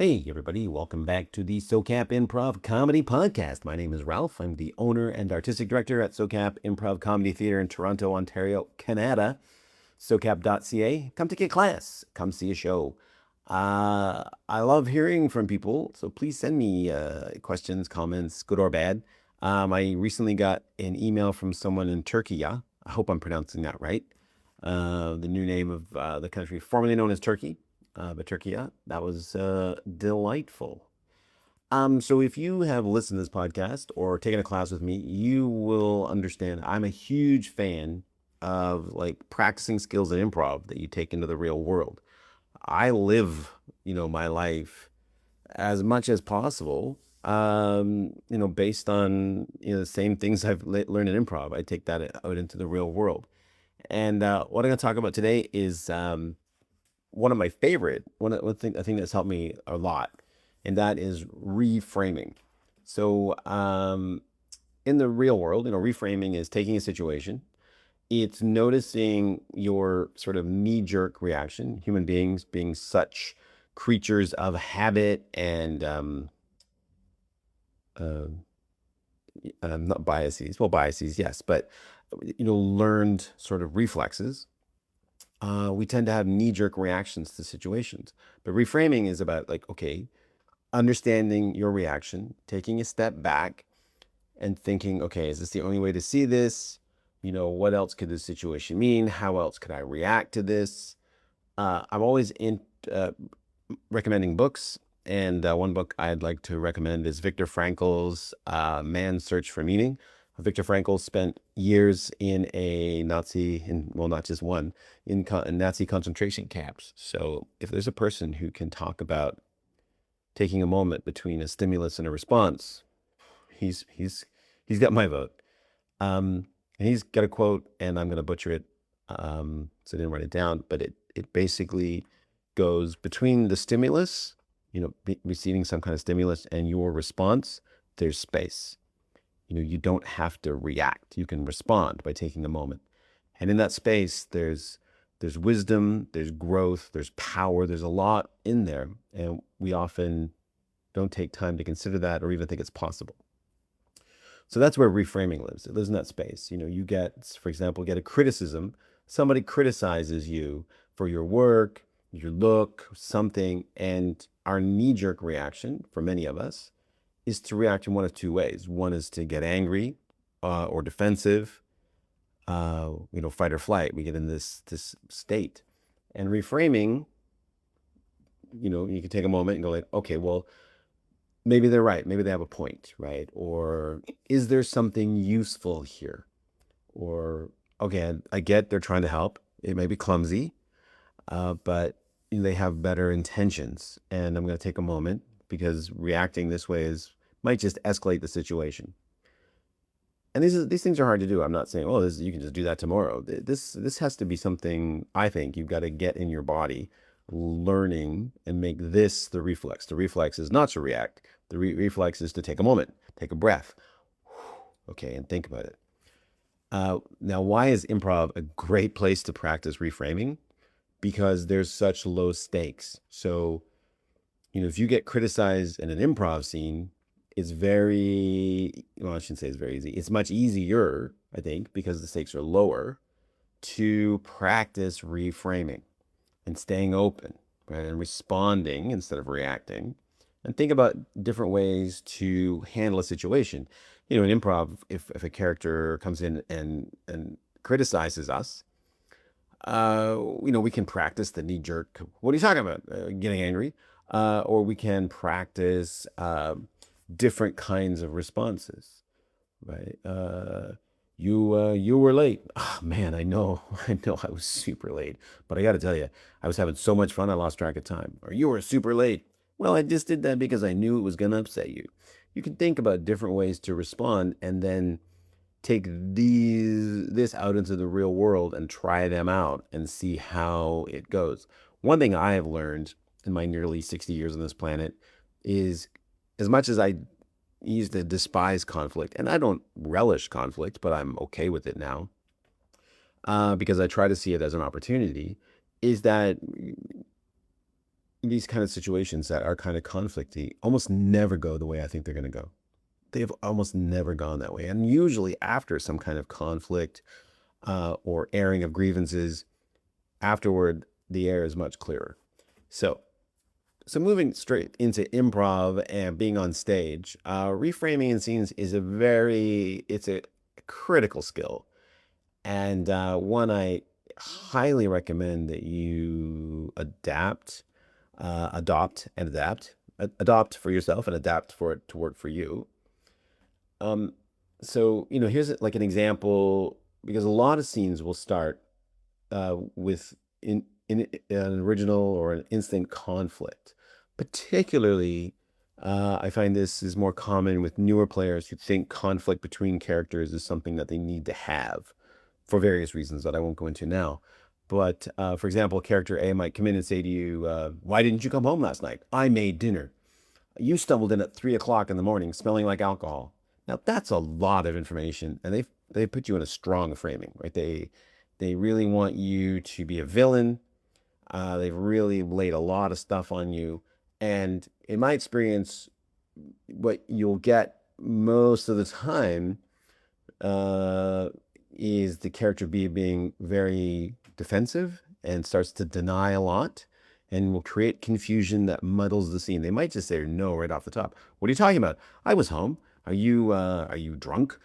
Hey, everybody, welcome back to the SoCap Improv Comedy Podcast. My name is Ralph. I'm the owner and artistic director at SoCap Improv Comedy Theatre in Toronto, Ontario, Canada. SoCap.ca. Come take a class, come see a show. I love hearing from people, so please send me questions, comments, good or bad. I recently got an email from someone in Turkey. I hope I'm pronouncing that right. The new name of the country formerly known as Turkey. But Turkey, that was delightful. So if you have listened to this podcast or taken a class with me, you will understand I'm a huge fan of like practicing skills in improv that you take into the real world. I live, my life as much as possible, based on, the same things I've learned in improv. I take that out into the real world. And what I'm going to talk about today is one of my favorite one thing I think that's helped me a lot, and that is reframing. So in the real world, reframing is taking a situation. It's noticing your sort of knee-jerk reaction. Human beings being such creatures of habit and uh, not biases. Well, biases, yes, but learned sort of reflexes. We tend to have knee-jerk reactions to situations. But reframing is about like, okay, understanding your reaction, taking a step back and thinking, okay, is this the only way to see this? What else could this situation mean? How else could I react to this? I'm always in recommending books. And one book I'd like to recommend is Viktor Frankl's Man's Search for Meaning. Viktor Frankl spent years in a Nazi, well, not just one, in Nazi concentration camps. So if there's a person who can talk about taking a moment between a stimulus and a response, he's got my vote. And he's got a quote, and I'm going to butcher it, so I didn't write it down, but it basically goes between the stimulus, receiving some kind of stimulus, and your response, there's space. You don't have to react. You can respond by taking a moment. And in that space, there's wisdom, there's growth, there's power, there's a lot in there. And we often don't take time to consider that or even think it's possible. So that's where reframing lives. It lives in that space. You get, for example, get a criticism. Somebody criticizes you for your work, your look, something, and our knee-jerk reaction for many of us is to react in one of two ways. One is to get angry or defensive, fight or flight. We get in this state. And reframing, you can take a moment and go like, okay, well, maybe they're right. Maybe they have a point, right? Or is there something useful here? Or, okay, I get they're trying to help. It may be clumsy, but they have better intentions. And I'm going to take a moment because reacting this way might just escalate the situation. And these things are hard to do. I'm not saying, oh, you can just do that tomorrow. This has to be something I think you've got to get in your body, learning and make this the reflex. The reflex is not to react. The reflex is to take a moment, take a breath, okay, and think about it. Now, why is improv a great place to practice reframing? Because there's such low stakes. So, if you get criticized in an improv scene, it's well, I shouldn't say it's very easy. It's much easier, I think, because the stakes are lower, to practice reframing and staying open, right? And responding instead of reacting. And think about different ways to handle a situation. In improv, if a character comes in and criticizes us, we can practice the knee jerk. What are you talking about? Getting angry. Or we can practice different kinds of responses, right? You were late. Oh, man, I know I was super late, but I got to tell you, I was having so much fun, I lost track of time. Or you were super late. Well, I just did that because I knew it was going to upset you. You can think about different ways to respond and then take this out into the real world and try them out and see how it goes. One thing I have learned in my nearly 60 years on this planet is, as much as I used to despise conflict, and I don't relish conflict, but I'm okay with it now, because I try to see it as an opportunity, is that these kind of situations that are kind of conflicty almost never go the way I think they're going to go. They've almost never gone that way. And usually after some kind of conflict or airing of grievances, afterward, the air is much clearer. So, so moving straight into improv and being on stage, reframing in scenes is it's a critical skill and one I highly recommend that you adopt for yourself and adapt for it to work for you. Um, so here's like an example because a lot of scenes will start with in an original or an instant conflict. Particularly, I find this is more common with newer players who think conflict between characters is something that they need to have for various reasons that I won't go into now. But for example, character A might come in and say to you, "Why didn't you come home last night? I made dinner. You stumbled in at 3 o'clock in the morning, smelling like alcohol." Now that's a lot of information, and they put you in a strong framing, right? They really want you to be a villain. They've really laid a lot of stuff on you, and in my experience, what you'll get most of the time uh, is the character B being very defensive and starts to deny a lot and will create confusion that muddles the scene. They might just say no right off the top. What are you talking about? I was home. Are you drunk?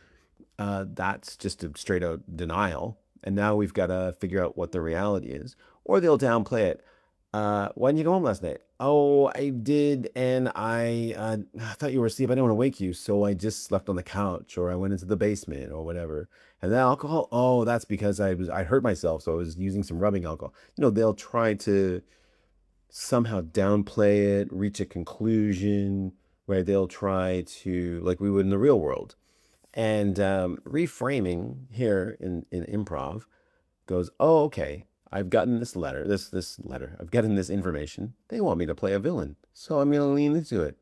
That's just a straight out denial. And now we've got to figure out what the reality is. Or they'll downplay it. Why didn't you go home last night? Oh, I did, and I thought you were asleep. I didn't want to wake you, so I just slept on the couch, or I went into the basement, or whatever. And then alcohol. Oh, that's because I hurt myself, so I was using some rubbing alcohol. They'll try to somehow downplay it, reach a conclusion, right? They'll try to like we would in the real world. And reframing here in improv goes, oh, okay, I've gotten this letter, I've gotten this information. They want me to play a villain, so I'm gonna lean into it.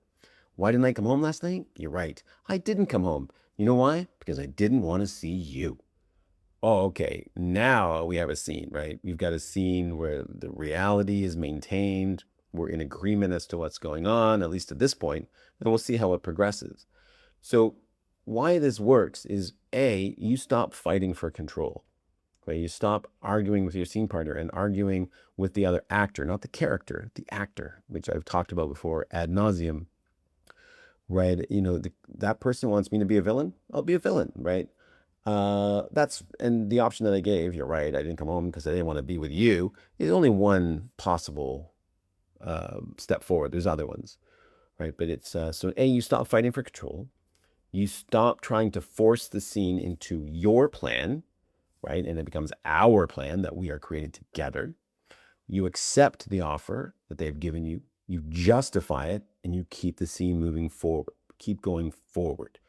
Why didn't I come home last night? You're right, I didn't come home. You know why? Because I didn't want to see you. Oh, okay. Now we have a scene, right? We've got a scene where the reality is maintained. We're in agreement as to what's going on, at least at this point, and we'll see how it progresses. So, why this works is A, you stop fighting for control. Okay, you stop arguing with your scene partner and arguing with the other actor, not the character, the actor, which I've talked about before ad nauseum, right? That person wants me to be a villain. I'll be a villain, right? And the option that I gave, you're right, I didn't come home because I didn't want to be with you, is only one possible step forward. There's other ones, right? But it's so A, you stop fighting for control. You stop trying to force the scene into your plan, right? And it becomes our plan that we are creating together. You accept the offer that they've given you, you justify it, and you keep the scene moving forward, keep going forward.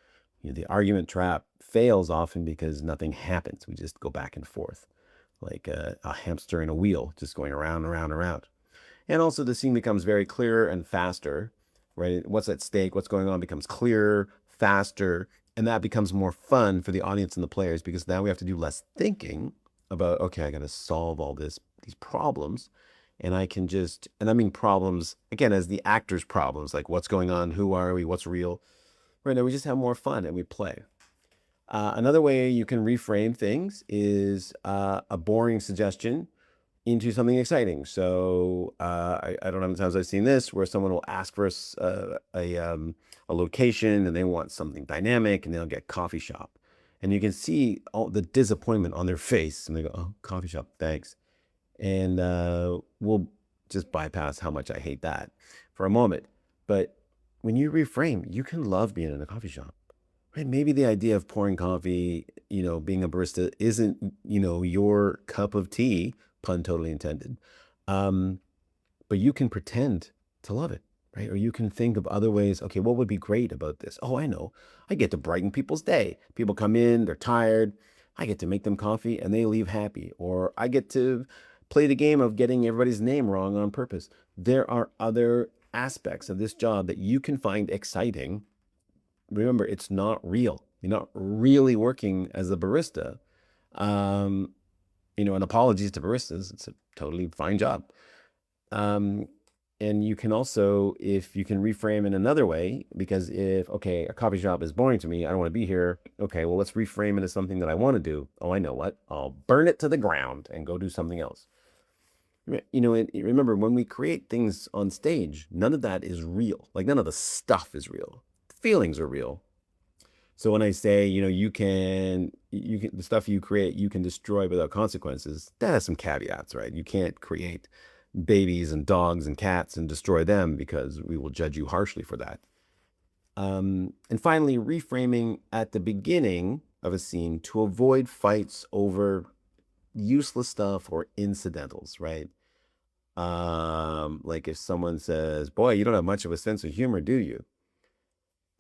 The argument trap fails often because nothing happens. We just go back and forth like a hamster in a wheel, just going around and around and around. And also the scene becomes very clearer and faster, right? What's at stake, what's going on becomes clearer, faster, and that becomes more fun for the audience and the players because now we have to do less thinking about, okay, I got to solve all these problems. And I can just, and I mean problems, again, as the actor's problems, like what's going on, who are we, what's real. Right now, we just have more fun and we play. Another way you can reframe things is a boring suggestion into something exciting. So I don't know how many times I've seen this where someone will ask for a location and they want something dynamic and they'll get coffee shop. And you can see all the disappointment on their face and they go, oh, coffee shop, thanks. And we'll just bypass how much I hate that for a moment. But when you reframe, you can love being in a coffee shop. Right? Maybe the idea of pouring coffee, being a barista isn't, your cup of tea, pun totally intended. Um, but you can pretend to love it, right? Or you can think of other ways. Okay, what would be great about this? Oh, I know. I get to brighten people's day. People come in, they're tired. I get to make them coffee and they leave happy. Or I get to play the game of getting everybody's name wrong on purpose. There are other aspects of this job that you can find exciting. Remember, it's not real. You're not really working as a barista. Um, and apologies to baristas. It's a totally fine job. Um, And you can also, if you can reframe in another way, because if, okay, a coffee shop is boring to me, I don't want to be here. Okay, well, let's reframe it as something that I want to do. Oh, I know what. I'll burn it to the ground and go do something else. Remember, when we create things on stage, none of that is real. Like none of the stuff is real. Feelings are real. So when I say, the stuff you create, you can destroy without consequences, that has some caveats, right? You can't create babies and dogs and cats and destroy them because we will judge you harshly for that. And finally, reframing at the beginning of a scene to avoid fights over useless stuff or incidentals, right? Like if someone says, "Boy, you don't have much of a sense of humor, do you?"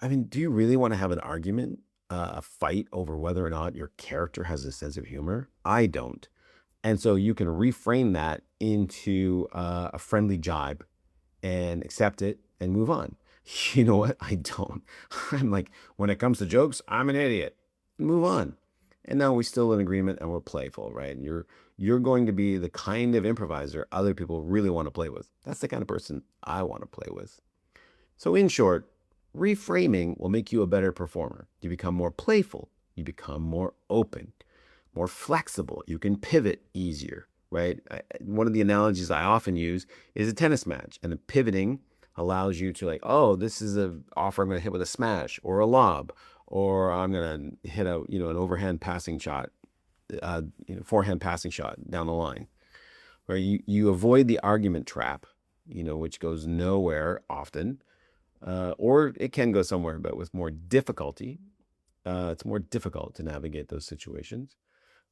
I mean, do you really want to have an argument, a fight over whether or not your character has a sense of humor? I don't. And so you can reframe that into a friendly jibe and accept it and move on. You know what? I don't. I'm like, when it comes to jokes, I'm an idiot. Move on. And now we're still in agreement and we're playful, right? And you're going to be the kind of improviser other people really want to play with. That's the kind of person I want to play with. So in short, reframing will make you a better performer. You become more playful, you become more open, more flexible. You can pivot easier, right? One of the analogies I often use is a tennis match, and the pivoting allows you to like, oh, this is an offer I'm going to hit with a smash or a lob, or I'm going to hit an overhand passing shot, forehand passing shot down the line, where you avoid the argument trap, which goes nowhere often, or it can go somewhere, but with more difficulty. It's more difficult to navigate those situations.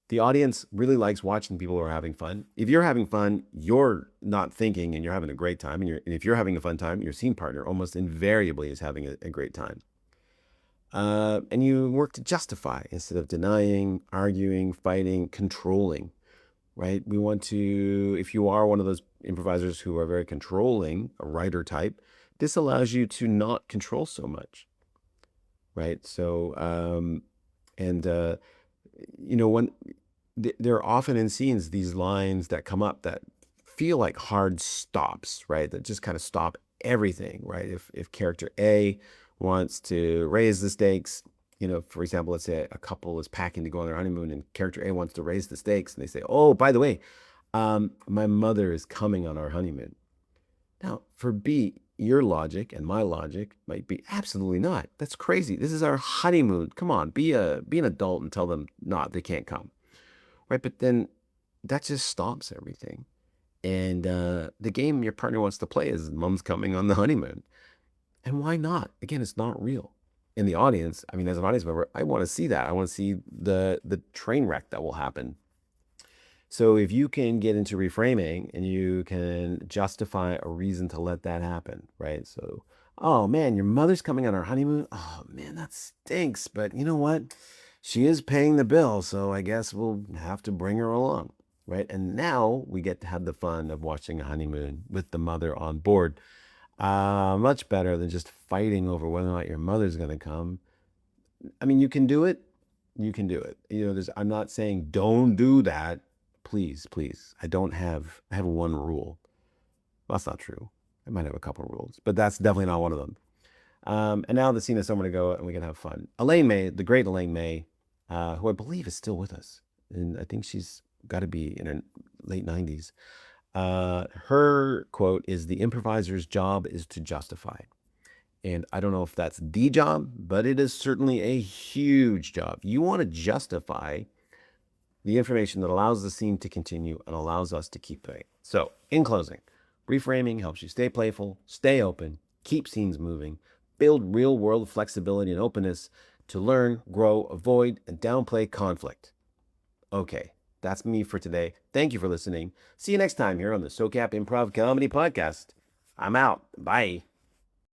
The audience really likes watching people who are having fun. If you're having fun, you're not thinking and you're having a great time. And if you're having a fun time, your scene partner almost invariably is having a great time. And you work to justify instead of denying, arguing, fighting, controlling, right? We want to, if you are one of those improvisers who are very controlling, a writer type, this allows you to not control so much, right? So, and, when there are often in scenes these lines that come up that feel like hard stops, right? That just kind of stop everything, right? If character A wants to raise the stakes, for example, let's say a couple is packing to go on their honeymoon and character A wants to raise the stakes and they say, "Oh, by the way, my mother is coming on our honeymoon." Now, for B, your logic and my logic might be absolutely not. That's crazy. This is our honeymoon. Come on, be an adult and tell them not, they can't come. Right? But then that just stops everything. And the game your partner wants to play is mom's coming on the honeymoon. And why not? Again, it's not real. In the audience, I mean, as an audience member, I want to see that. I want to see the train wreck that will happen. So if you can get into reframing and you can justify a reason to let that happen, right? So, oh man, your mother's coming on our honeymoon. Oh man, that stinks. But you know what? She is paying the bill, so I guess we'll have to bring her along, right? And now we get to have the fun of watching a honeymoon with the mother on board. Much better than just fighting over whether or not your mother's going to come. I mean, you can do it. You can do it. I'm not saying don't do that. Please, please. I have one rule. Well, that's not true. I might have a couple of rules, but that's definitely not one of them. And now the scene is somewhere to go and we can have fun. Elaine May, the great Elaine May, who I believe is still with us. And I think she's got to be in her late 90s. Her quote is, "The improviser's job is to justify." And I don't know if that's the job, but it is certainly a huge job. You want to justify the information that allows the scene to continue and allows us to keep playing. So, in closing, reframing helps you stay playful, stay open, keep scenes moving, build real world flexibility and openness to learn, grow, avoid, and downplay conflict. Okay, that's me for today. Thank you for listening. See you next time here on the SoCap Improv Comedy Podcast. I'm out. Bye.